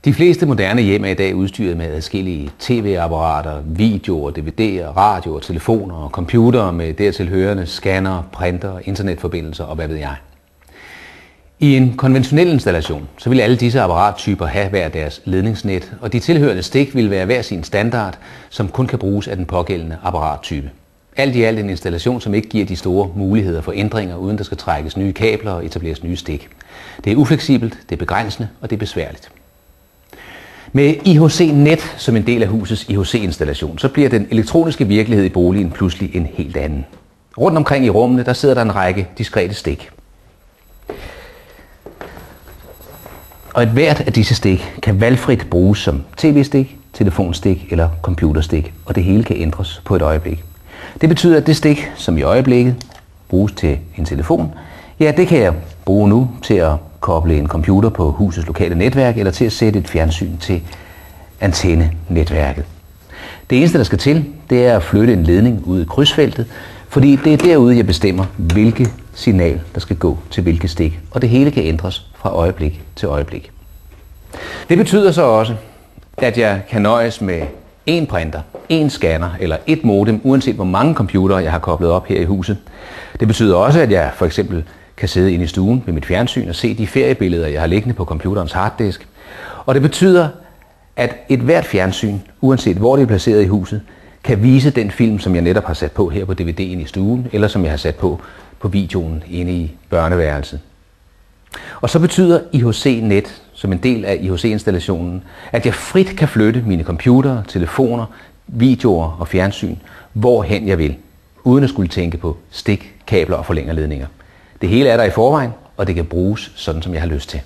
De fleste moderne hjem er i dag udstyret med adskillige tv-apparater, videoer, DVD'er, radioer, telefoner og computere med dertil hørende scanner, printer, internetforbindelser og hvad ved jeg. I en konventionel installation så vil alle disse apparattyper have hver deres ledningsnet, og de tilhørende stik vil være hver sin standard, som kun kan bruges af den pågældende apparattype. Alt i alt en installation, som ikke giver de store muligheder for ændringer, uden der skal trækkes nye kabler og etableres nye stik. Det er ufleksibelt, det er begrænsende og det er besværligt. Med IHC-net som en del af husets IHC-installation, så bliver den elektroniske virkelighed i boligen pludselig en helt anden. Rundt omkring i rummene, der sidder der en række diskrete stik. Og et hvert af disse stik kan valgfrit bruges som tv-stik, telefonstik eller computerstik, og det hele kan ændres på et øjeblik. Det betyder, at det stik, som i øjeblikket bruges til en telefon, ja, det kan jeg bruge nu til at koble en computer på husets lokale netværk eller til at sætte et fjernsyn til antennenetværket. Det eneste, der skal til, det er at flytte en ledning ud i krydsfeltet, fordi det er derude, jeg bestemmer, hvilket signal, der skal gå til hvilket stik, og det hele kan ændres fra øjeblik til øjeblik. Det betyder så også, at jeg kan nøjes med én printer, én scanner eller et modem, uanset hvor mange computere jeg har koblet op her i huset. Det betyder også, at jeg for eksempel kan sidde inde i stuen med mit fjernsyn og se de feriebilleder, jeg har liggende på computerens harddisk. Og det betyder, at et hvert fjernsyn, uanset hvor det er placeret i huset, kan vise den film, som jeg netop har sat på her på DVD'en i stuen, eller som jeg har sat på videoen inde i børneværelset. Og så betyder IHC-net som en del af IHC-installationen, at jeg frit kan flytte mine computere, telefoner, videoer og fjernsyn, hvorhen jeg vil, uden at skulle tænke på stik, kabler og forlængerledninger. Det hele er der i forvejen, og det kan bruges sådan, som jeg har lyst til.